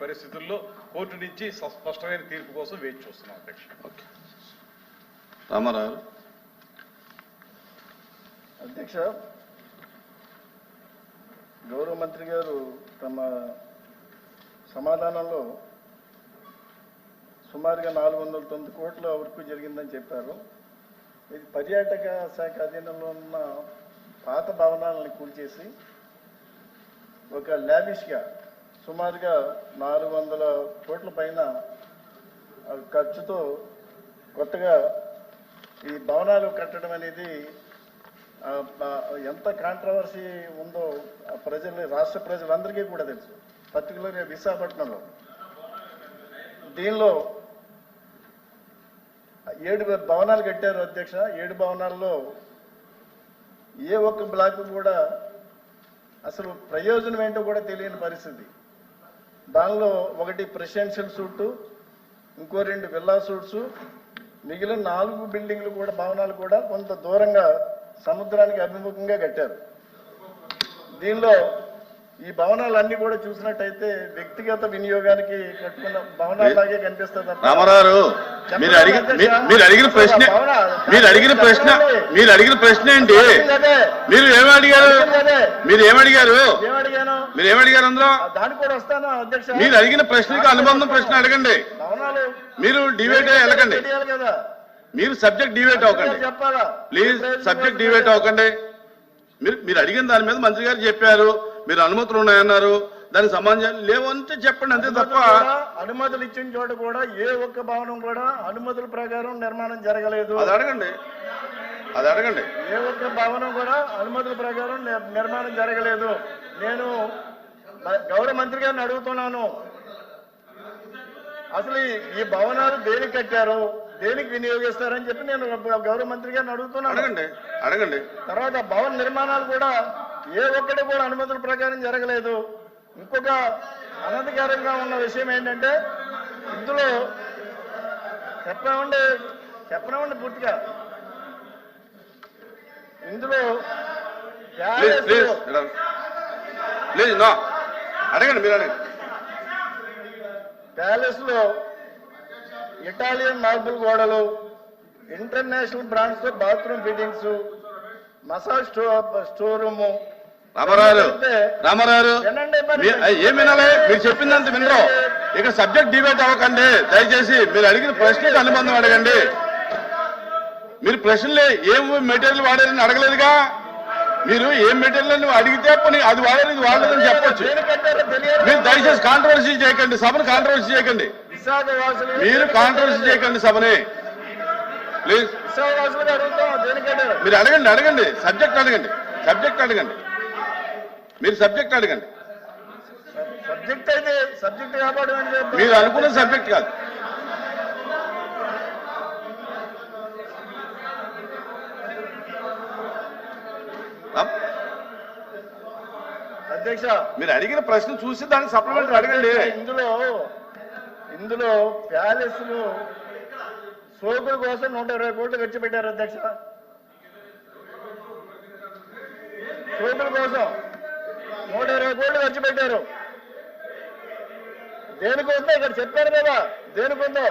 పరిస్థితుల్లో కోర్టు నుంచి స్పష్టమైన తీర్పు కోసం వేచి చూస్తున్నాం అధ్యక్ష. రామారావు అధ్యక్ష, గౌరవ మంత్రి గారు తమ సమాధానంలో సుమారుగా 409 కోట్ల వరకు జరిగిందని చెప్పారు. ఇది పర్యాటక శాఖ అధీనంలో ఉన్న పాత భవనాలను కూల్చేసి ఒక లావిష్గా సుమారుగా 400 కోట్ల పైన ఖర్చుతో కొత్తగా ఈ భవనాలు కట్టడం అనేది ఎంత కాంట్రవర్సీ ఉందో ప్రజలు, రాష్ట్ర ప్రజలందరికీ కూడా తెలుసు. పర్టికులర్గా విశాఖపట్నంలో దీనిలో 7 భవనాలు కట్టారు అధ్యక్ష. 7 భవనాల్లో ఏ ఒక్క బ్లాక్ కూడా అసలు ప్రయోజనం ఏంటో కూడా తెలియని పరిస్థితి. దానిలో ఒకటి ప్రెసిడెన్షియల్ సూటు, ఇంకో 2 విల్లా సూట్స్, మిగిలిన 4 బిల్డింగ్లు కూడా భవనాలు కూడా కొంత దూరంగా సముద్రానికి అభిముఖంగా కట్టారు. దీనిలో ఈ భవనాలన్నీ కూడా చూసినట్టయితే వ్యక్తిగత వినియోగానికి కట్టుకున్న భవనాలాగే కనిపిస్తుంది. రామారావు మీరు అడిగిన ప్రశ్న ఏంటి? మీరు ఏమడిగారు? అందులో దానికి కూడా వస్తాను అధ్యక్ష. మీరు అడిగిన ప్రశ్నకి అనుబంధం ప్రశ్న అడగండి. భవనాలు మీరు డిబేట్ వెళ్ళకండి. కదా, మీరు సబ్జెక్ట్ డిబేట్ అవ్వకండి చెప్పాలా ప్లీజ్. సబ్జెక్ట్ డిబేట్ అవ్వకండి. మీరు అడిగిన దాని మీద మంత్రి గారు చెప్పారు, మీరు అనుమతులు ఉన్నాయన్నారు, దానికి సంబంధం లేవంటే చెప్పండి, అంతే తప్ప. అనుమతులు ఇచ్చిన చోట కూడా ఏ ఒక్క భవనం కూడా అనుమతుల ప్రకారం నిర్మాణం జరగలేదు. అది అడగండి. ఏ ఒక్క భవనం కూడా అనుమతుల ప్రకారం నిర్మాణం జరగలేదు. నేను గౌరవ మంత్రి గారిని అడుగుతున్నాను, అసలు ఈ భవనాలు దేనికి కట్టారు, దేనికి వినియోగిస్తారని చెప్పి నేను గౌరవ మంత్రి గారిని అడుగుతున్నాను. అడగండి. తర్వాత భవన నిర్మాణాలు కూడా ఏ ఒక్కటి కూడా అనుమతుల ప్రకారం జరగలేదు. ఇంకొక అనధికారంగా ఉన్న విషయం ఏంటంటే, ఇందులో చెప్పనివ్వండి పూర్తిగా. ఇందులో ప్యాలెస్ లో ఇటాలియన్ మార్బుల్ గోడలు, ఇంటర్నేషనల్ బ్రాండ్స్ తో bathroom fittings, massage store room. Ramarao ఏం వినాలి? మీరు చెప్పిందంత వినరు. ఇక్కడ సబ్జెక్ట్ డిబేట్ అవ్వకండి దయచేసి. మీరు అడిగిన ప్రశ్నకి అనుబంధం అడగండి. మీరు ప్రశ్నలే ఏం మెటీరియల్ వాడారని అడగలేదుగా. మీరు ఏం మెటీరియల్ అడిగితే అది వాడారు ఇది వాడలేదని చెప్పొచ్చు. మీరు దయచేసి కాంట్రవర్సీ చేయకండి, సభను కాంట్రవర్సీ చేయకండి. మీరు కాంట్రవర్సీ చేయకండి సభని ప్లీజ్. మీరు అడగండి. సబ్జెక్ట్ అడగండి. మీరు సబ్జెక్ట్ అడగండి. మీరు అనుకున్న సబ్జెక్ట్ కాదు. అధ్యక్ష, మీరు అడిగిన ప్రశ్న చూసి దానికి సప్లిమెంటరీ అడగండి. ఇందులో ప్యాలెస్ లో సోకుల కోసం 120 కోట్లు ఖర్చు పెట్టారు అధ్యక్ష. సోకుల కోసం 120 కోట్లు ఖర్చు పెట్టారు. దేనికొందో ఇక్కడ చెప్పారు కదా, దేనికొందో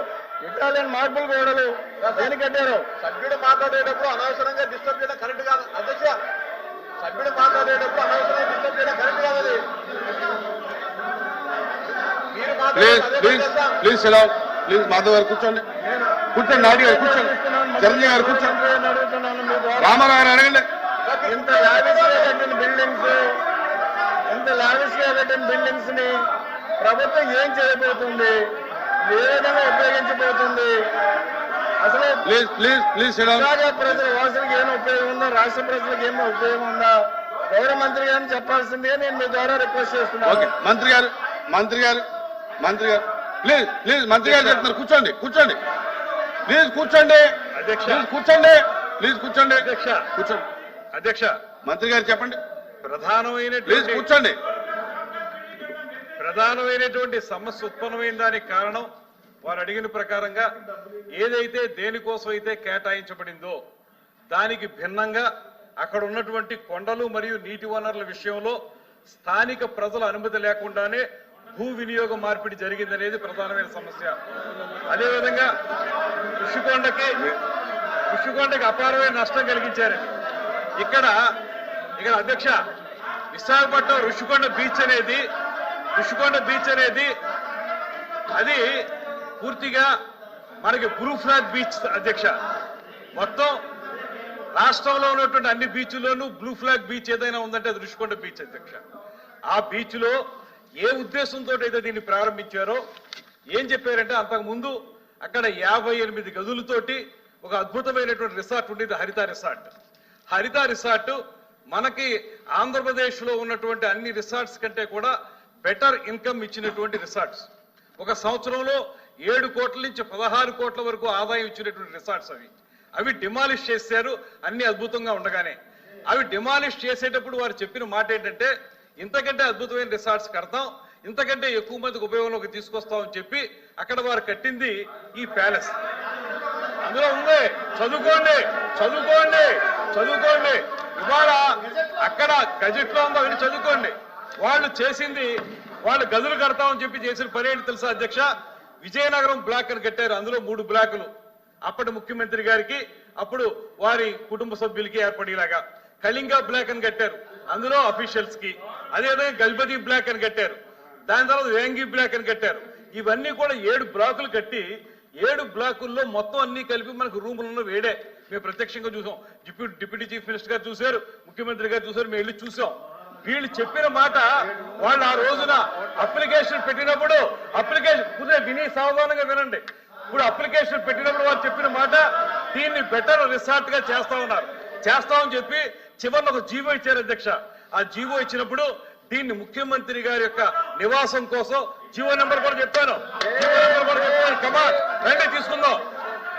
ఇటాలియన్ మార్బుల్ గోడలు దేనికి కట్టారు. సభ్యుడు మాట్లాడేటప్పుడు అనవసరంగా డిస్టర్బ్ చేయడం కరెక్ట్ కాదు అధ్యక్ష. సభ్యుడు మాట్లాడేటప్పుడు అనవసరంగా డిస్టర్బ్ చేయడం కరెక్ట్ కాదు. అది ప్లీజ్ మాధవ్ గారు కూర్చోండి. నాయుడు గారు కూర్చోండి. చిరంజీవి గారు కూర్చోండి. రామారావు గారు అడగండి. ఇంత లావిష్గా కట్టిన బిల్డింగ్స్ ని ప్రభుత్వం ఏం చేయబోతుంది, ఏ విధంగా ఉపయోగించబోతుంది, అసలు ప్రజల వాసులకు ఏమైనా ఉపయోగం ఉందా, రాష్ట్ర ప్రజలకు ఏమైనా ఉపయోగం ఉందా, గౌరవ మంత్రి గారిని చెప్పాల్సిందిగా నేను మీ ద్వారా రిక్వెస్ట్ చేస్తున్నాను. మంత్రి గారు ప్లీజ్ మంత్రి గారు చెప్తున్నారు. కూర్చోండి ప్లీజ్ కూర్చోండి. అధ్యక్ష, మంత్రి గారు చెప్పండి. ప్రధానమైనటువంటి సమస్య ఉత్పన్నమైన దానికి కారణం వారు అడిగిన ప్రకారంగా ఏదైతే దేనికోసం అయితే కేటాయించబడిందో దానికి భిన్నంగా అక్కడ ఉన్నటువంటి కొండలు మరియు నీటి వనరుల విషయంలో స్థానిక ప్రజల అనుమతి లేకుండానే భూ వినియోగ మార్పిడి జరిగిందనేది ప్రధానమైన సమస్య. అదేవిధంగా ఋషికొండకి అపారమైన నష్టం కలిగించారండి. ఇక్కడ అధ్యక్ష విశాఖపట్నం ఋషికొండ బీచ్ అనేది అది పూర్తిగా మనకి బ్లూ ఫ్లాగ్ బీచ్ అధ్యక్ష. మొత్తం రాష్ట్రంలో ఉన్నటువంటి అన్ని బీచ్ల్లోనూ బ్లూ ఫ్లాగ్ బీచ్ ఏదైనా ఉందంటే అది ఋషికొండ బీచ్ అధ్యక్ష. ఆ బీచ్ లో ఏ ఉద్దేశంతో అయితే దీన్ని ప్రారంభించారో ఏం చెప్పారంటే, అంతకుముందు అక్కడ 58 గదులతోటి ఒక అద్భుతమైనటువంటి రిసార్ట్ ఉండేది, హరిత రిసార్ట్ మనకి ఆంధ్రప్రదేశ్ లో ఉన్నటువంటి అన్ని రిసార్ట్స్ కంటే కూడా బెటర్ ఇన్కమ్ ఇచ్చినటువంటి రిసార్ట్స్. ఒక సంవత్సరంలో 7 కోట్ల నుంచి 16 కోట్ల వరకు ఆదాయం ఇచ్చినటువంటి రిసార్ట్స్ అవి డిమాలిష్ చేశారు. అన్ని అద్భుతంగా ఉండగానే అవి డిమాలిష్ చేసేటప్పుడు వారు చెప్పిన మాట ఏంటంటే, ఇంతకంటే అద్భుతమైన రిసార్ట్స్ కడతాం, ఇంతకంటే ఎక్కువ మందికి ఉపయోగంలోకి తీసుకొస్తామని చెప్పి అక్కడ వారు కట్టింది ఈ ప్యాలెస్. అందులో ఉంది, చదువుకోండి. ఇవాళ అక్కడ గజెట్ లో ఉందో అవన్నీ చదువుకోండి. వాళ్ళు గదులు కడతామని చెప్పి చేసిన పని ఏంటి తెలుసా అధ్యక్ష? విజయనగరం బ్లాక్ అని కట్టారు. అందులో 3 బ్లాకులు అప్పటి ముఖ్యమంత్రి గారికి, అప్పుడు వారి కుటుంబ సభ్యులకి ఏర్పడేలాగా. కళింగ బ్లాక్ అని కట్టారు, అందులో అఫీషియల్స్ కి. అదేవిధంగా గల్బది బ్లాక్ అని కట్టారు. దాని తర్వాత వేంగి బ్లాక్ అని కట్టారు. ఇవన్నీ కూడా 7 బ్లాకులు కట్టి 7 బ్లాకుల్లో మొత్తం అన్ని కలిపి మనకు రూములను వేడే మేము ప్రత్యక్షంగా చూసాం. డిప్యూటీ చీఫ్ మినిస్టర్ గారు చూశారు, ముఖ్యమంత్రి గారు చూశారు, మేము వెళ్ళి చూసాం. వీళ్ళు చెప్పిన మాట వాళ్ళు ఆ రోజున అప్లికేషన్ పెట్టినప్పుడు విని సావధానంగా వినండి. ఇప్పుడు అప్లికేషన్ పెట్టినప్పుడు వాళ్ళు చెప్పిన మాట, దీన్ని బెటర్ రిసార్ట్ గా చేస్తామని చెప్పి చివరిలో ఒక జీవో ఇచ్చారు అధ్యక్ష. ఆ జీవో ఇచ్చినప్పుడు దీన్ని ముఖ్యమంత్రి గారి యొక్క నివాసం కోసం జీవో నెంబర్ కూడా చెప్పాను. కమాన్ రండి తీసుకుందాం.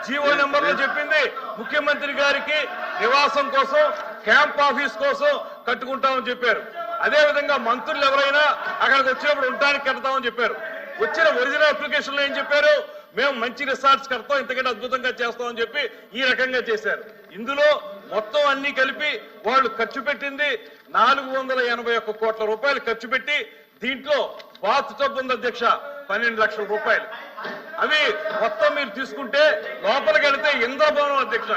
జీవో నెంబర్ లో చెప్పింది ముఖ్యమంత్రి గారికి నివాసం కోసం, క్యాంప్ ఆఫీస్ కోసం కట్టుకుంటామని చెప్పారు. అదేవిధంగా మంత్రులు ఎవరైనా అక్కడికి వచ్చినప్పుడు ఉండడానికి కడతామని చెప్పారు. వచ్చిన ఒరిజినల్ అప్లికేషన్ లో ఏం చెప్పారు? మేము మంచి రిసార్ట్స్ కడతాం, ఇంతకంటే అద్భుతంగా చేస్తామని చెప్పి ఈ రకంగా చేశారు. ఇందులో మొత్తం అన్ని కలిపి వాళ్ళు ఖర్చు పెట్టింది 481 కోట్ల రూపాయలు ఖర్చు పెట్టి, దీంట్లో బాత్ టబ్ ఉంది అధ్యక్ష 12 లక్షల రూపాయలు. అవి మొత్తం మీరు తీసుకుంటే లోపలికి వెళితే ఇంద్రభవనం అధ్యక్ష,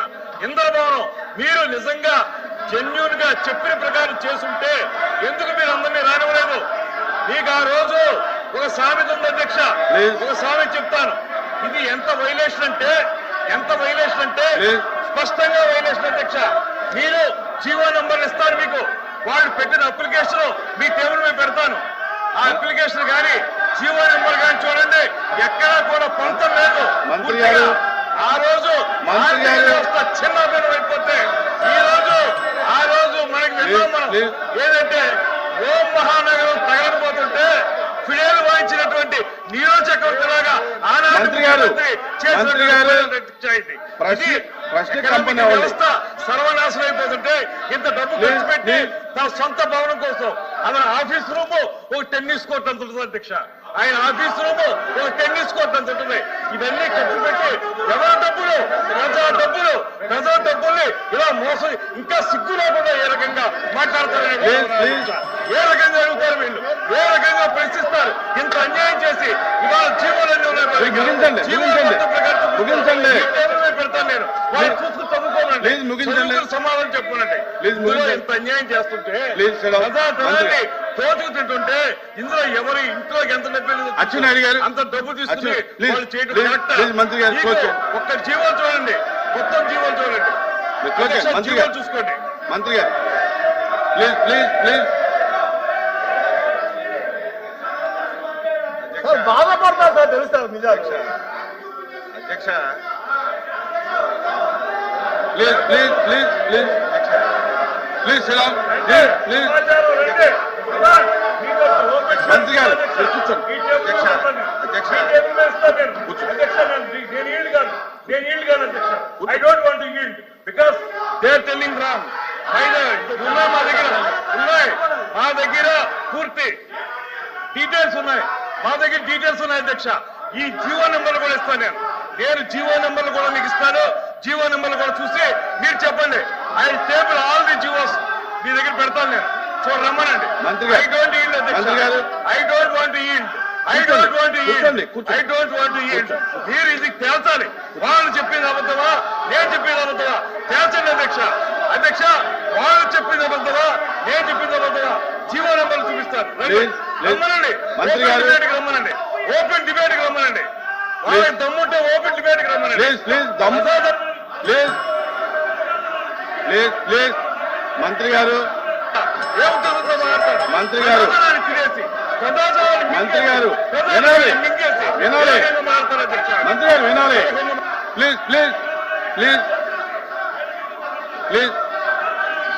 ఇంద్రభవనం. మీరు నిజంగా జెన్యూన్ గా చెప్పిన ప్రకారం చేసుంటే ఎందుకు మీరు అందరినీ రానివ్వలేదు? మీకు ఆ రోజు ఒక సామెత ఉంది అధ్యక్ష, ఒక సామెత చెప్తాను. ఇది ఎంత వైలేషన్ అంటే స్పష్టంగా వైలేషన్ అధ్యక్ష. మీరు జీవో నంబర్లు ఇస్తాను మీకు, వాళ్ళు పెట్టిన అప్లికేషన్ మీ టేబుల్ మీద పెడతాను. ఆ అప్లికేషన్ కానీ జీవో నెంబర్ కానీ చూడండి, ఎక్కడా కూడా పొంతం లేదు. ఆ రోజు వ్యవస్థ చిన్నభిన్నం అయిపోతే ఆ రోజు మనకి నిర్మాణం ఏదంటే ఓం మహానగరం తగలకపోతుంటే ఫిడేలు వాయించినటువంటి నియోజకవర్గంలాగా వ్యవస్థ సర్వనాశనం అయిపోతుంటే ఇంత డబ్బు ఖర్చు పెట్టి తన సొంత భవనం కోసం ఆయన ఆఫీస్ రూమ్ ఒక టెన్నిస్ కోర్ట్ అంత ఉంటుంది అధ్యక్ష. ఆయన ఆఫీస్ రూమ్ ఒక టెన్నిస్ కోర్ట్ అంత ఉంటుంది. ఇవన్నీ ఖర్చు పెట్టి ఎవరి డబ్బులు, ప్రజా డబ్బుల్ని ఇలా మోసం, ఇంకా సిగ్గు లేకుండా ఏ రకంగా మాట్లాడతారు, ఏ రకంగా అడుగుతారు వీళ్ళు, ఏ రకంగా ప్రశ్నిస్తారు? ఇంత అన్యాయం చేసి ఇవాళ జీవోలన్నీ ఉన్నాయి. పెడతాను నేను, వాళ్ళు చూసుకుని చదువుకోనండి, సమాధానం చెప్పుకోనండి. ఇంత అన్యాయం చేస్తుంటే ప్రజాధనాన్ని తోచుకు తింటుంటే ఇందులో ఎవరి ఇంట్లోకి ఎంత డబ్బు అంత డబ్బు తీసుకుని వాళ్ళు చేయడం ఒక్క జీవోలు చూడండి, మొత్తం జీవోలు చూడండి, జీవోలు చూసుకోండి. మంత్రి గారు ప్లీజ్ బాధపడతా సార్, తెలుస్తారు నిజాలు. అధ్యక్ష ప్లీజ్ మంత్రి గారు కూర్చోండి. I don't want to yield because they are telling wrong. మా దగ్గర పూర్తి డీటెయిల్స్ ఉన్నాయి, అధ్యక్ష. ఈ జీవో నెంబర్లు కూడా ఇస్తాను నేను జీవో నెంబర్లు కూడా మీకు ఇస్తాను. జీవో నెంబర్లు కూడా చూసి మీరు చెప్పండి. I table all the GOs మీ దగ్గర పెడతాను నేను, రమ్మనండి. మంత్రి గారు I don't want to yield. I don't want కూర్చోండి, ఐ డోంట్ వాంట్ మీరు ఇది తేల్చాలి. వాళ్ళు చెప్పేది అబద్ధమా, నేను చెప్పేది అబద్ధమా తేల్చండి అధ్యక్ష. అధ్యక్ష, వాళ్ళు చెప్పింది అబద్ధమా, నేను చెప్పింది అబద్ధమా జీవో నెంబర్లు చూపిస్తారు. రమ్మనండి, మంత్రి గారు రమ్మనండి, ఓపెన్ డిబేట్ కి రమ్మనండి. వాళ్ళకి దమ్ముంటే ఓపెన్ డిబేట్ కి రమ్మనండి. Please please please please please మంత్రి గారు మంత్రి గారు మంత్రి గారు వినాలి వినాలి మంత్రి గారు వినాలి. ప్లీజ్ ప్లీజ్ ప్లీజ్ ప్లీజ్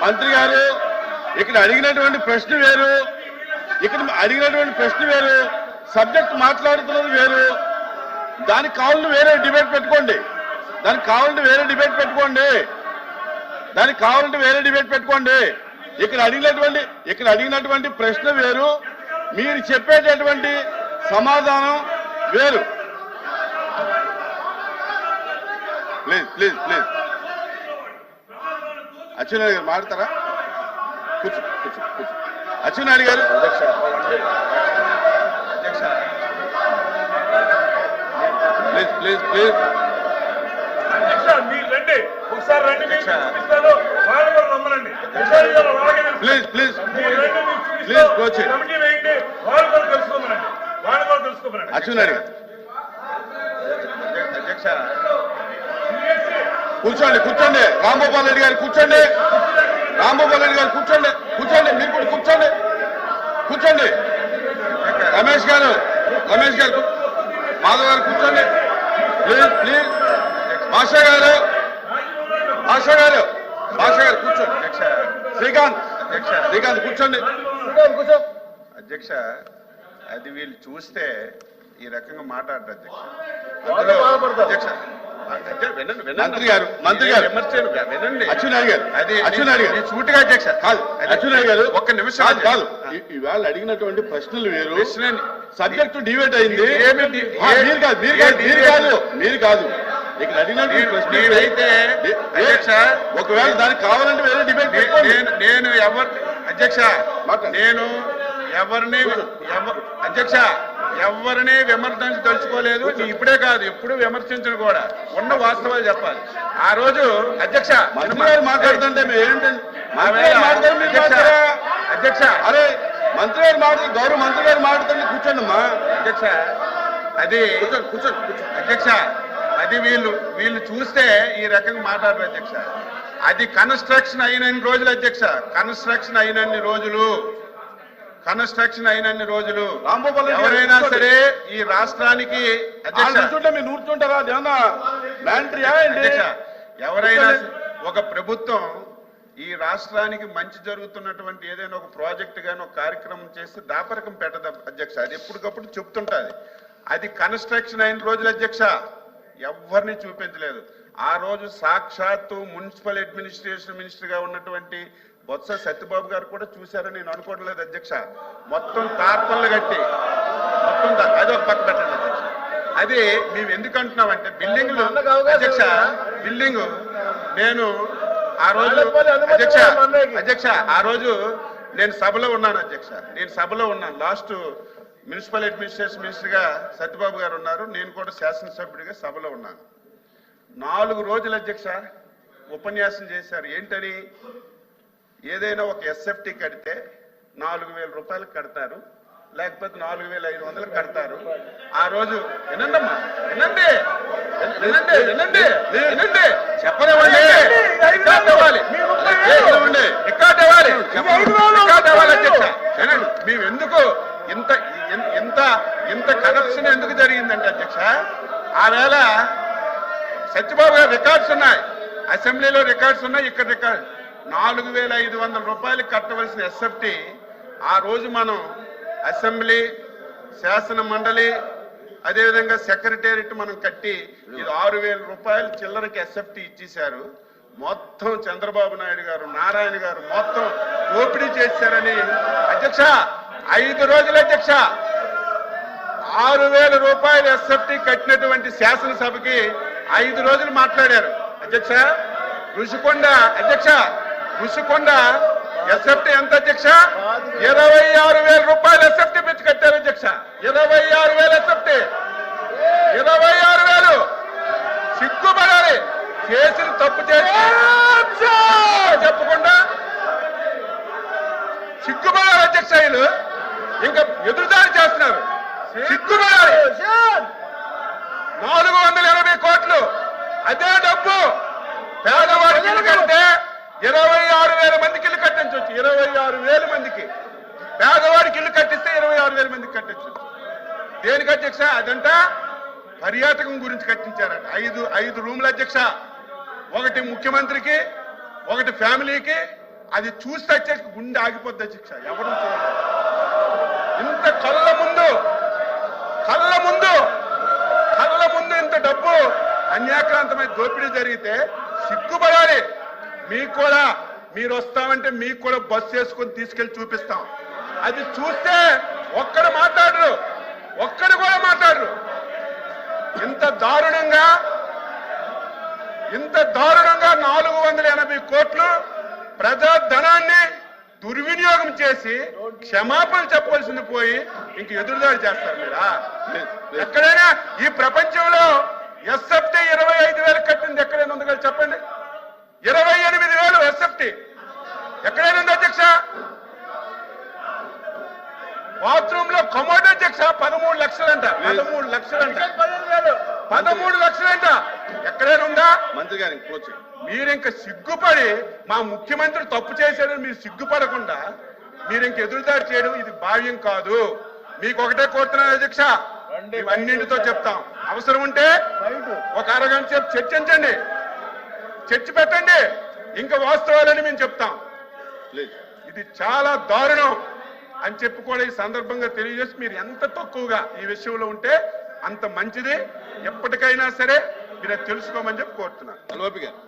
మంత్రి గారు ఇక్కడ అడిగినటువంటి ప్రశ్న వేరు, ఇక్కడ అడిగినటువంటి ప్రశ్న వేరు, సబ్జెక్ట్ మాట్లాడుతున్నది వేరు. దానికి కావాలని వేరే డిబేట్ పెట్టుకోండి, దానికి కావాలంటే వేరే డిబేట్ పెట్టుకోండి, దానికి కావాలంటే వేరే డిబేట్ పెట్టుకోండి. ఇక్కడ అడిగినటువంటి ప్రశ్న వేరు, మీరు చెప్పేటటువంటి సమాధానం వేరు. ప్లీజ్ ప్లీజ్ ప్లీజ్ అచ్చెన్నాయుడు గారు మాట్లాడతారా? కూర్చో కూర్చో కూర్చో. అచ్చెన్నాయుడు గారు ప్లీజ్ ప్లీజ్ ప్లీజ్ మీరు రండి, ఒకసారి రండి, please please please coach Atchannaidu గారు కూర్చోండి కూర్చోండి. రాంగోపాల్ రెడ్డి గారు కూర్చోండి, రాంగోపాల్ రెడ్డి గారు కూర్చోండి, కూర్చోండి మీరు కూడా కూర్చోండి, కూర్చోండి. రమేష్ గారు మాధవ్ గారు కూర్చోండి ప్లీజ్ ప్లీజ్. భాషా గారు కూర్చోండి. శ్రీకాంత్ కూర్చోండి. అధ్యక్ష, అది వీళ్ళు చూస్తే ఈ రకంగా మాట్లాడరు అధ్యక్ష. అధ్యక్ష మంత్రి గారు వినండి. అచ్చెన్నాయుడు గారు అది సూటిగా అధ్యక్ష కాదు, అచ్చెన్నాయుడు గారు ఒక్క నిమిషం కాదు. ఇవాళ అడిగినటువంటి ప్రశ్నలు వేరు, సబ్జెక్టు డిబేట్ అయింది. మీరు కాదు ఇక్కడ అడిగినటువంటి ప్రశ్న అయితే అధ్యక్ష, ఒకవేళ దానికి కావాలంటే వేరే డిబేట్ నేను అధ్యక్ష నేను అధ్యక్ష ఎవరిని విమర్శించదలుచుకోలేదు. ఇప్పుడే కాదు, ఎప్పుడు విమర్శించను కూడా, ఉన్న వాస్తవాలు చెప్పాలి. ఆ రోజు అధ్యక్ష మాట్లాడుతుంటే అధ్యక్ష అరే మంత్రి గారు మాట్లాడు, గౌరవ మంత్రి గారు మాట్లాడుతుంటే కూర్చోండి అమ్మా. అధ్యక్ష అది కూర్చోండి అధ్యక్ష, అది వీళ్ళు చూస్తే ఈ రకంగా మాట్లాడరు అధ్యక్ష. అది కన్స్ట్రక్షన్ అయినన్ని రోజులు అధ్యక్ష, కన్స్ట్రక్షన్ అయినన్ని రోజులు ఎవరైనా సరే ఈ రాష్ట్రానికి మీరు నూర్చుంటారా? ఎవరైనా ఒక ప్రభుత్వం ఈ రాష్ట్రానికి మంచి జరుగుతున్నటువంటి ఏదైనా ఒక ప్రాజెక్ట్ గాని ఒక కార్యక్రమం చేస్తే దాపరకం పెట్టదు అధ్యక్ష. అది ఎప్పటికప్పుడు చెప్తుంటది. అది కన్స్ట్రక్షన్ అయిన రోజులు అధ్యక్ష ఎవరిని చూపించలేదు. ఆ రోజు సాక్షాత్తు మున్సిపల్ అడ్మినిస్ట్రేషన్ మినిస్టర్ గా ఉన్నటువంటి బొత్స సత్యబాబు గారు కూడా చూశారని నేను అనుకోవడం లేదు అధ్యక్ష. మొత్తం తార్పన్లు కట్టి మొత్తం అది ఒక పక్క పెట్టండి అధ్యక్ష. అది మేము ఎందుకు అంటున్నామంటే బిల్డింగ్లు అధ్యక్ష, బిల్డింగ్ నేను ఆ రోజు అధ్యక్ష ఆ రోజు నేను సభలో ఉన్నాను లాస్ట్ మున్సిపల్ అడ్మినిస్ట్రేషన్ మినిస్టర్ గా సత్యబాబు గారు ఉన్నారు, నేను కూడా శాసనసభ్యుడిగా సభలో ఉన్నాను. 4 రోజులు అధ్యక్ష ఉపన్యాసం చేశారు. ఏంటని, ఏదైనా ఒక ఎస్ఎఫ్టీ కడితే 4,000 రూపాయలు కడతారు, లేకపోతే 4,500 కడతారు. ఆ రోజు వినండి చెప్పనివ్వండి, రికార్డ్ ఇవ్వాలి అధ్యక్ష. మేము ఎందుకు ఇంత కరప్షన్ ఎందుకు జరిగిందంటే అధ్యక్ష, ఆ వేళ సత్యబాబు గారు రికార్డ్స్ ఉన్నాయి, అసెంబ్లీలో రికార్డ్స్ ఉన్నాయి, ఇక్కడ రికార్డ్ 4,500 రూపాయలు కట్టవలసిన ఎస్ఎఫ్టీ ఆ రోజు మనం అసెంబ్లీ, శాసన మండలి, అదేవిధంగా సెక్రటేరియట్ మనం కట్టి ఇది 6,000 రూపాయలు చిల్లరకి ఎస్ఎఫ్టీ ఇచ్చేశారు. మొత్తం చంద్రబాబు నాయుడు గారు, నారాయణ గారు మొత్తం దోపిడీ చేశారని అధ్యక్ష 5 రోజులు అధ్యక్ష 6,000 రూపాయలు ఎస్ఎఫ్టీ కట్టినటువంటి శాసనసభకి 5 రోజులు మాట్లాడారు అధ్యక్ష. ఋషికొండ ఎస్ఎఫ్టీ ఎంత అధ్యక్ష? 26,000 రూపాయలు ఎస్ఎఫ్టీ పెంచి కట్టారు అధ్యక్ష. 26,000 ఎస్ఎఫ్టీ, 26,000. సిగ్గుపడాలి. చేసిన తప్పు చేసి చెప్పకుండా సిగ్గుపడాలి అధ్యక్ష. వీళ్ళు ఇంకా ఎదురుదాడి చేస్తున్నారు. సిగ్గుపడాలి. 480 కోట్లు అదే డబ్బు పేదవాడికి ఇల్లు కంటే 26,000 మందికి ఇల్లు కట్టించవచ్చు. 26,000 మందికి పేదవాడికి ఇల్లు కట్టిస్తే 26,000 మందికి కట్టించవచ్చు. దేనికి అధ్యక్ష? అదంట పర్యాటకం గురించి కట్టించారట. 5 రూముల అధ్యక్ష. ఒకటి ముఖ్యమంత్రికి, ఒకటి ఫ్యామిలీకి. అది చూస్తే అధ్యక్ష గుండె ఆగిపోద్ది అధ్యక్ష. ఎవరు ఇంత కళ్ళ ముందు ఇంత డబ్బు అన్యాక్రాంతమైన దోపిడీ జరిగితే సిగ్గుపడాలి. మీకు కూడా మీరు వస్తామంటే మీకు కూడా బస్సు వేసుకొని తీసుకెళ్లి చూపిస్తాం. అది చూస్తే ఒక్కడు కూడా మాట్లాడరు. ఇంత దారుణంగా 480 కోట్లు ప్రజా ధనాన్ని దుర్వినియోగం చేసి క్షమాపణ చెప్పవలసింది పోయి ఇంక ఎదురుదాడి చేస్తారు మీరా? ఎక్కడైనా ఈ ప్రపంచంలో ఎస్ఎఫ్టీ 25,000 కట్టింది ఎక్కడైనా ఉంది కదా చెప్పండి? 28,000 ఎస్ఎఫ్టీ ఎక్కడైనా ఉంది అధ్యక్ష? బాత్రూమ్ లో కమోడ్ అధ్యక్ష 13 లక్షలంట. 13 లక్షలంట. ఎక్కడైనా ఉందా? మంత్రి గారు మీరు ఇంకా సిగ్గుపడి మా ముఖ్యమంత్రి తప్పు చేశారని మీరు సిగ్గుపడకుండా మీరు ఇంక ఎదురుదాడి చేయడం ఇది భావ్యం కాదు. మీకు ఒకటే కోరుతున్నాను అధ్యక్ష, ఇవన్నింటితో చెప్తాం. అవసరం ఉంటే ఒక అరగంట సేపు చర్చించండి, చర్చ పెట్టండి. ఇంకా వాస్తవాలని మేము చెప్తాం. ఇది చాలా దారుణం అని చెప్పి కూడా ఈ సందర్భంగా తెలియజేసి మీరు ఎంత తక్కువగా ఈ విషయంలో ఉంటే అంత మంచిది. ఎప్పటికైనా సరే మీరు అది తెలుసుకోమని చెప్పి కోరుతున్నాను. ఎల్ఓపి గారు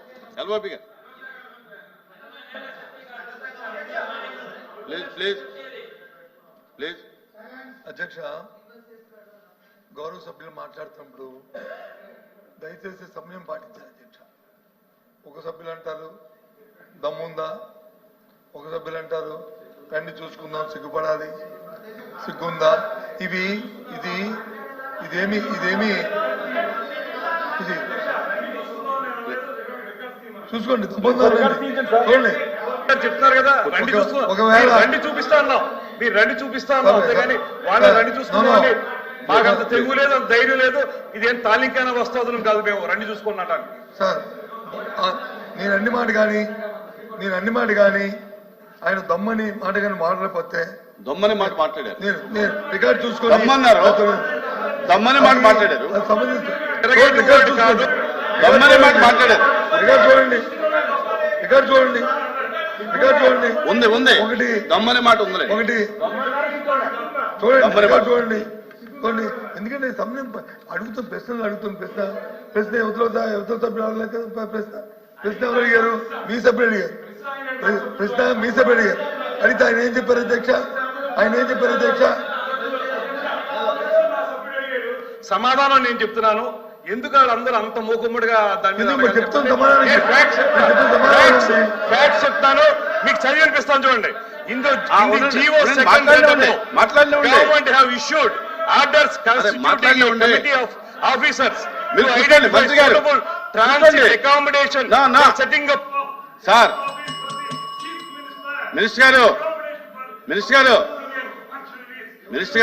ప్లీజ్. అధ్యక్ష, గౌరవ సభ్యులు మాట్లాడుతున్నప్పుడు దయచేసి సమయం పాటించాలి అధ్యక్ష. ఒక సభ్యులు అంటారు దమ్ముందా, ఒక సభ్యులు అంటారు రండి చూసుకుందాం, సిగ్గుపడాలి, సిగ్గుందా. ఇదేమి చూసుకోండి. చూడండి చెప్తున్నారు కదా, రండి చూపిస్తా అన్నాం. మీరు రండి చూపిస్తా అన్నాం అంతేగాని వాళ్ళ రండి చూసుకున్నామండి. మాకు అంత తెగువ లేదు, అంత ధైర్యం లేదు. ఇదేం తాలింకైనా వస్తుంది కాదు, మేము రండి చూసుకున్నాం సార్. నేను అన్ని మాట కానీ ఆయన దమ్మని మాట కానీ మాట్లాడకపోతే దమ్మని మాట మాట్లాడారు. నేను రికార్డు చూసుకొని దమ్మన్నారు, దమ్మని మాట మాట్లాడారు. ఉంది ఒకటి దమ్మని మాట ఉంది. ఒకటి చూడండి. ఎందుకంటే సమయం ప్రశ్న యువతల సభ్యులు అడగలేదు. ప్రశ్న ఎవరు అడిగారు? మీ సభ్యులు అడిగారు. అడిగితే ఆయన ఏం చెప్పారు అధ్యక్ష? సమాధానం నేను చెప్తున్నాను. ఎందుకు వాళ్ళందరూ అంత మూకుమ్ముడిగా దాని చెప్తాను. మీకు చదివి అనిపిస్తాను చూడండి. Government have issued orders constituting committee of officers transit accommodation setting up. Sir minister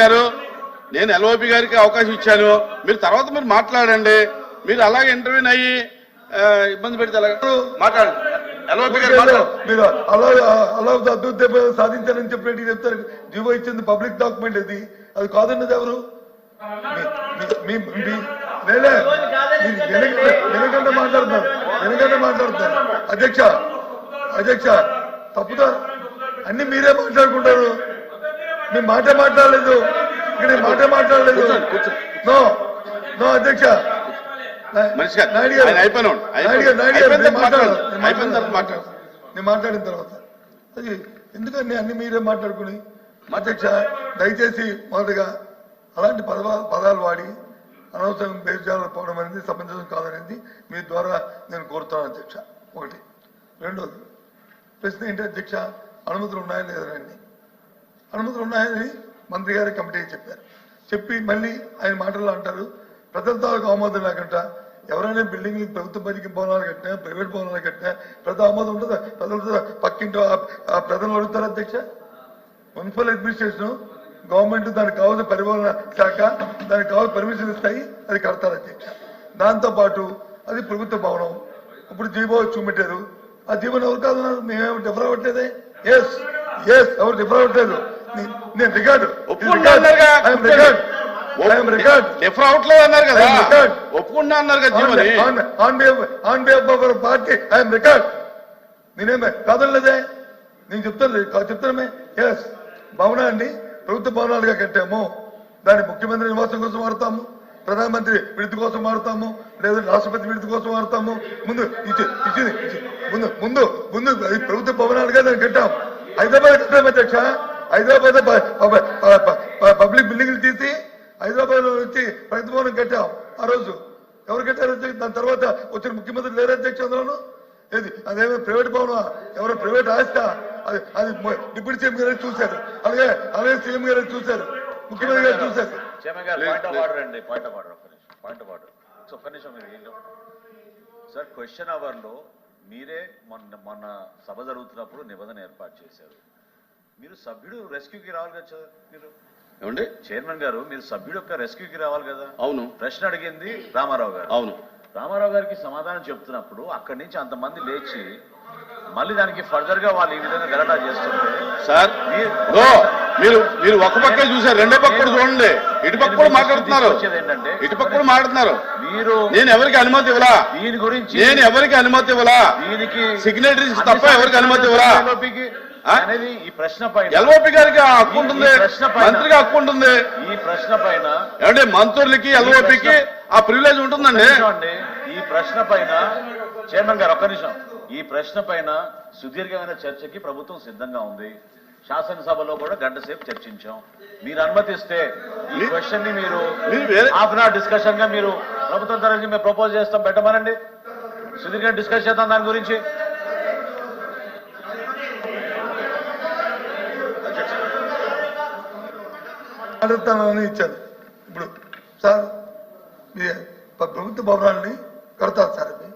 గారు నేను ఎల్ఓపి గారికి అవకాశం ఇచ్చాను. మీరు తర్వాత మీరు మాట్లాడండి. మీరు అలాగే ఇంటర్వ్యూని అయ్యి ఇబ్బంది పెడితే మాట్లాడండి. ఎల్ఓపి గారు మీరు అలా సాధించాలని చెప్పినట్టు చెప్తారు. జీవో ఇచ్చింది పబ్లిక్ డాక్యుమెంట్. అది కాదన్నది ఎవరు? వెనకంటే మాట్లాడుతున్నారు అధ్యక్ష. తప్పుదా? అన్ని మీరే మాట్లాడుకుంటారు. మీ మాట మాట్లాడలేదు. ఇక్కడ మాట్లాడలేదు. నో అధ్యక్ష. నేను మాట్లాడిన తర్వాత అది ఎందుకంటే అన్ని మీరే మాట్లాడుకుని. అధ్యక్ష, దయచేసి మొదటిగా అలాంటి పదాలు వాడి అనవసరం బేజాలు పోవడం అనేది సమంజసం కాదనేది మీ ద్వారా నేను కోరుతాను అధ్యక్ష. ఒకటి. రెండోది ప్రశ్న ఏంటి అధ్యక్ష? అనుమతులు ఉన్నాయా లేదండి, అనుమతులు ఉన్నాయని మంత్రి గారి కమిటీకి చెప్పారు. చెప్పి మళ్ళీ ఆయన మాటల్లో అంటారు ప్రజల తాలూకు ఆమోదం లేకుండా ఎవరైనా బిల్డింగ్ ప్రభుత్వ పనికి భవనాలు కట్టినా ప్రైవేట్ భవనాలు కట్టినా ప్రజల ఆమోదం ఉంటుందా? ప్రజలతో పక్కింటో ఆ ప్రజలు అడుగుతారు అధ్యక్ష. మున్సిపల్ అడ్మినిస్ట్రేషన్ గవర్నమెంట్ దానికి కావాల్సిన పరిపాలన శాఖ దానికి కావాల్సిన పర్మిషన్ ఇస్తాయి, అది కడతారు అధ్యక్ష. దాంతోపాటు అది ప్రభుత్వ భవనం. ఇప్పుడు జీవో చూపెట్టారు, ఆ జీవోని ఎవరు కాదన్నారు, మేమేమి డిఫర్ అవ్వట్లేదే. ఎస్ ఎస్ ఎవరు డిఫర్ అవ్వట్లేదు. నేను రికార్డు డిఫర్ అవట్లేదు అన్నారు కదా, ఒప్పుకుంటా అన్నారు కదా on behalf of our party I'm record. నేనేమే కాదనలేదే, నేను చెప్తానమే. ఎస్ భవనాన్ని ప్రభుత్వ భవనాలుగా కట్టాము, దాన్ని ముఖ్యమంత్రి నివాసం కోసం వాడతాము, ప్రధానమంత్రి విడుదల కోసం వాడతాము, లేదా రాష్ట్రపతి విడుదల కోసం వాడతాము. ముందు అది ప్రభుత్వ భవనాలుగా దాన్ని కట్టాం. హైదరాబాద్ కట్టాము అధ్యక్ష. హైదరాబాద్ పబ్లిక్ బిల్డింగ్లు తీసి హైదరాబాద్ లో వచ్చి ప్రభుత్వ భవనం కట్టాం. ఆ రోజు ఎవరు కట్టారు అధ్యక్ష? దాని తర్వాత వచ్చిన ముఖ్యమంత్రి లేరు అధ్యక్ష అందులోను. ఏది అదేమో ప్రైవేట్ భవనం, ఎవరో ప్రైవేట్ ఆస్తా, అది డిప్యూటీ సీఎం గారు చూశారు, అలాగే సీఎం గారు చూశారు, ముఖ్యమంత్రి గారు చూశారు. సార్ క్వశ్చన్ అవర్ లో మీరే మొన్న సభ జరుగుతున్నప్పుడు నిబంధన ఏర్పాటు చేశారు. మీరు సభ్యుడు రెస్క్యూకి రావాలి కదా సార్. మీరు ఏమండి చైర్మన్ గారు, మీరు సభ్యుడు యొక్క రెస్క్యూకి రావాలి కదా. అవును, ప్రశ్న అడిగింది రామారావు గారు. అవును, రామారావు గారికి సమాధానం చెప్తున్నప్పుడు అక్కడి నుంచి అంతమంది లేచి మళ్ళీ దానికి ఫర్దర్ గా వాళ్ళు ఈ విధంగా గలాటా చేస్తుంటే సార్ మీరు ఒక పక్కే చూసారు, రెండో పక్క కూడా చూడండి. ఇటుపక్క కూడా మాట్లాడుతున్నారు, ఏంటంటే ఇటుపక్క కూడా మాట్లాడుతున్నారు. మీరు నేను ఎవరికి అనుమతి ఇవ్వలా, దీని గురించి నేను ఎవరికి అనుమతి ఇవ్వలా, దీనికి సిగ్నేటరీస్ తప్ప ఎవరికి అనుమతి ఇవ్వలా అనేది ఈ ప్రశ్న పైన ఎల్ఓపి గారికి హక్కు ఉంటుంది, మంత్రికి హక్కు ఉంటుంది. ఈ ప్రశ్న పైన ఏమంటే మంత్రులకి ఎల్ఓపికి ఆ ప్రివిలేజ్ ఉంటుందండి. ఈ ప్రశ్న పైన చైర్మన్ గారు ఒక్క నిమిషం, ఈ ప్రశ్న పైన సుదీర్ఘమైన చర్చకి ప్రభుత్వం సిద్ధంగా ఉంది. శాసనసభలో కూడా గంట సేపు చర్చించాం. మీరు అనుమతిస్తే ఈ క్వశ్చన్ ని మీరు హాఫ్ అన్ అవర్ డిస్కషన్ గా మీరు ప్రభుత్వం తరఫున మేము ప్రపోజ్ చేస్తాం, పెట్టమనండి. సుదీర్ఘ డిస్కస్ చేద్దాం దాని గురించి. అడుగుతానని ఇచ్చారు. ఇప్పుడు సార్ ప్రభుత్వ భవనాన్ని కడతారు సార్. అది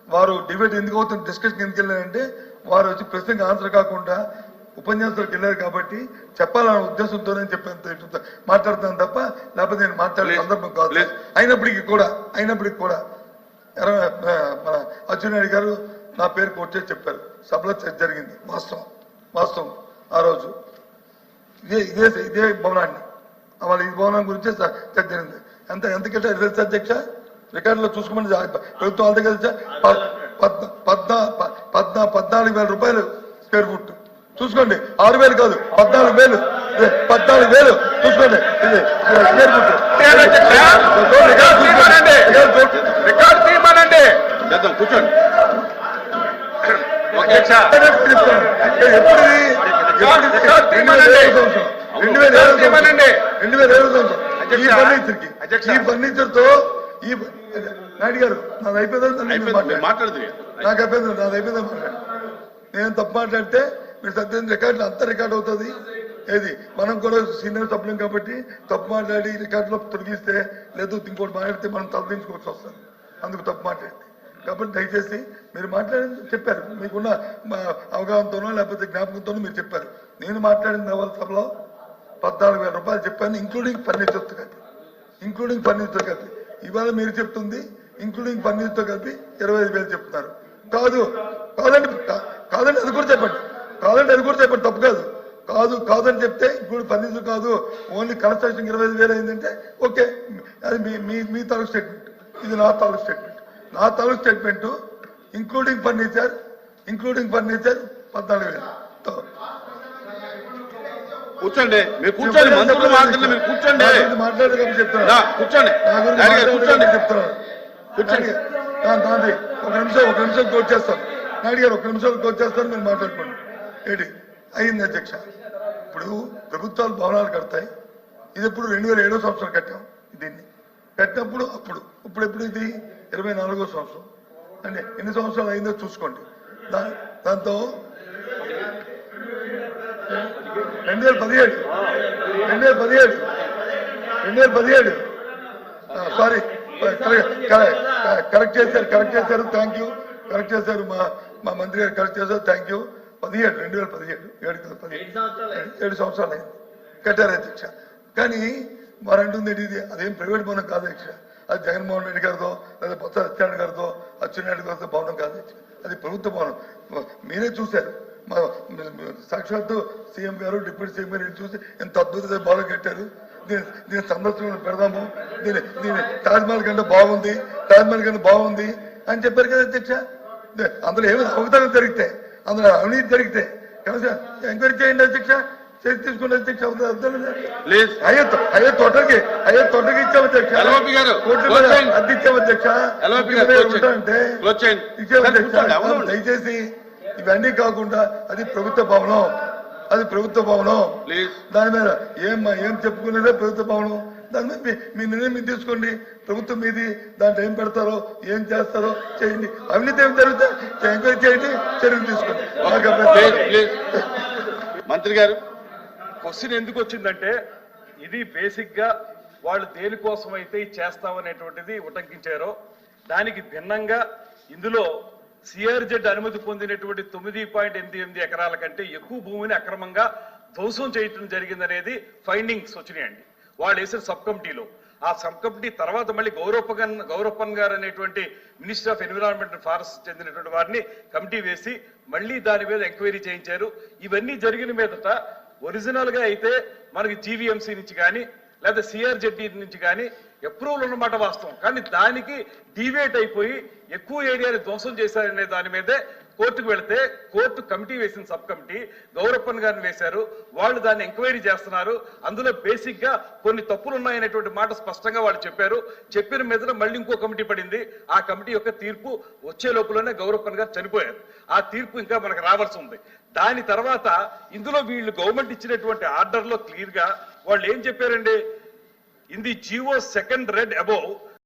వారు డిబేట్ ఎందుకు అవుతుంది, డిస్కషన్ ఎందుకు వెళ్ళారంటే వారు వచ్చి ప్రశ్నకి ఆన్సర్ కాకుండా ఉపన్యాసాలకు వెళ్ళారు కాబట్టి చెప్పాలన్న ఉద్దేశంతోనే చెప్పాను, మాట్లాడుతాను తప్ప లేకపోతే నేను మాట్లాడే సందర్భం కాదు. అయినప్పటికీ కూడా మన అచ్చెన్నాయుడు గారు నా పేరు కొట్టే చెప్పారు. సభలో చర్చ జరిగింది, వాస్తవం. ఆ రోజు ఇదే భవనాన్ని వాళ్ళ ఈ భవనం గురించే చర్చ జరిగింది. ఎంత కట్టారు తెలుసా అధ్యక్ష? రికార్డులో చూసుకోమని ప్రభుత్వం వాళ్ళ దగ్గర 14,000 రూపాయలు స్క్వేర్ ఫుట్. చూసుకోండి, 6,000 కాదు, 14,000 చూసుకోండి. ఇది స్క్వేర్ ఫుట్ రికార్డు తీయమనండి. కూర్చోండి. ఈ ఫర్నిచర్ తో నాయుడు గారు నాది అయిపోయింది, నాకు అయిపోయింది, నాది అయిపోయింది. నేను తప్పు మాట్లాడితే మీరు సత్యం రికార్డులు అంతా రికార్డ్ అవుతుంది. ఏది మనం కూడా సీనియర్ సభ్యులం కాబట్టి తప్పు మాట్లాడి రికార్డులో తొలగిస్తే లేదు ఇంకోటి మాట్లాడితే మనం తలదించుకోవాల్సి వస్తుంది. అందుకు తప్పు మాట్లాడింది కాబట్టి దయచేసి మీరు మాట్లాడింది చెప్పారు, మీకున్న అవగాహనతోనో లేకపోతే జ్ఞాపకంతోనో మీరు చెప్పారు. నేను మాట్లాడిన సభలో 14,000 రూపాయలు చెప్పాను, ఇంక్లూడింగ్ ఫర్నిచర్తో కలిపి. ఇవాళ మీరు చెప్తుంది ఇంక్లూడింగ్ ఫర్నిచర్తో కలిపి 25,000 చెప్తున్నారు. కాదండి అది కూడా చెప్పండి, తప్పు కాదని చెప్తే ఇంక్లూడింగ్ ఫర్నిచర్ కాదు, ఓన్లీ కన్స్ట్రక్షన్ 25,000 అయిందంటే ఓకే, అది మీ తాలూకు స్టేట్మెంట్, ఇది నా తాలూకు స్టేట్మెంట్. Including furniture 14,000. కూర్చోండి, మీరు కూర్చోండి, మంత్రులు మాట్లాడండి, మీరు కూర్చోండి, మాట్లాడేటప్పుడు చెప్తాను, కూర్చోండి. ఒక నిమిషం కోట్ చేస్తాను. నాయుడు గారు ఒక నిమిషం కోట్ చేస్తాను, మీరు మాట్లాడుకోండి. ఏంటి అయింది అధ్యక్ష? ఇప్పుడు ప్రభుత్వాలు భవనాలు కడతాయి. ఇది ఎప్పుడు 2007వ సంవత్సరం కట్టాం. దీన్ని కట్టినప్పుడు ఇప్పుడు ఎప్పుడు ఇది 24వ సంవత్సరం అంటే ఎన్ని సంవత్సరాలు అయిందో చూసుకోండి. దాంతో 2017 సారీ కరెక్ట్ చేశారు థ్యాంక్ యూ కరెక్ట్ చేశారు మా మంత్రి గారు కరెక్ట్ చేశారు థ్యాంక్ యూ 2017 7 సంవత్సరాలు అయింది కట్టారు అధ్యక్ష. కానీ మరి అంటుంది ఇది అదేం ప్రైవేట్ భవనం కాదు అధ్యక్ష, అది జగన్మోహన్ రెడ్డి గారితో లేదా బొత్స సత్యనారాయణ గారితో అచ్చెన్నాయుడు గారితో భవనం కాదు అధ్యక్ష, అది ప్రభుత్వ భవనం. మీరే చూశారు సాక్షాత్తు సీఎం గారు డిప్యూటీ సీఎం గారు చూసి ఎంత అద్భుతంగా భవనం కట్టారు, దీని సందర్శన పెడదాము, దీని తాజ్మహల్ కంటే బాగుంది అని చెప్పారు కదా అధ్యక్ష. అందులో ఏమైనా అవకతవకలు జరిగితే, అందులో అవినీతి జరిగితే ఎంక్వైరీ చేయండి అధ్యక్ష, చర్య తీసుకునే అధ్యక్ష. అయ్యే తోటకి ఇచ్చాము అధ్యక్ష, అద్దె ఇచ్చాము అధ్యక్ష, అంటే ఇచ్చాము అధ్యక్ష. దయచేసి ఇవన్నీ కాకుండా అది ప్రభుత్వ భవనం, దాని మీద ఏం చెప్పుకునేదే ప్రభుత్వ భవనం, దాని మీద మీ నిర్ణయం మీరు తీసుకోండి. ప్రభుత్వం మీది, దాంట్లో ఏం పెడతారో ఏం చేస్తారో చేయండి. అవినీతి ఏం జరుగుతాయి ఎంక్వైరీ చేయండి, చర్యలు తీసుకోండి. మంత్రి గారు క్వశ్చన్ ఎందుకు వచ్చిందంటే ఇది బేసిక్ గా వాళ్ళు దేనికోసం అయితే ఇది చేస్తామనేటువంటిది ఉటంకించారో దానికి భిన్నంగా ఇందులో సిఆర్జెడ్ అనుమతి పొందినటువంటి 9.88 ఎకరాల కంటే ఎక్కువ భూమిని అక్రమంగా ధ్వంసం చేయటం జరిగిందనేది ఫైండింగ్స్ వచ్చినాయండి వాళ్ళు వేసిన సబ్ కమిటీలో. ఆ సబ్ కమిటీ తర్వాత మళ్ళీ గౌరప్పన్ గారు అనేటువంటి minister of environment and forest చెందినటువంటి వారిని కమిటీ వేసి మళ్ళీ దాని మీద ఎంక్వైరీ చేయించారు. ఇవన్నీ జరిగిన మీదట ఒరిజినల్ గా అయితే మనకి జీవీఎంసీ నుంచి కానీ లేదా సిఆర్జెడ్డి నుంచి కానీ అప్రూవల్ ఉన్నమాట వాస్తవం, కానీ దానికి డీవియేట్ అయిపోయి ఎక్కువ ఏరియాని ధ్వంసం చేశారనే దాని మీదే కోర్టుకు వెళితే కోర్టు కమిటీ వేసిన సబ్ కమిటీ గౌరప్పన్ గారిని వేశారు, వాళ్ళు దాన్ని ఎంక్వైరీ చేస్తున్నారు. అందులో బేసిక్ గా కొన్ని తప్పులు ఉన్నాయనేటువంటి మాట స్పష్టంగా వాళ్ళు చెప్పారు. చెప్పిన మీద మళ్ళీ ఇంకో కమిటీ పడింది. ఆ కమిటీ యొక్క తీర్పు వచ్చే లోపలనే గౌరప్పన్ గారు చనిపోయారు. ఆ తీర్పు ఇంకా మనకు రావాల్సి ఉంది. దాని తర్వాత ఇందులో వీళ్ళు గవర్నమెంట్ ఇచ్చినటువంటి ఆర్డర్ లో క్లియర్ గా వాళ్ళు ఏం చెప్పారండి, in the Jio second red above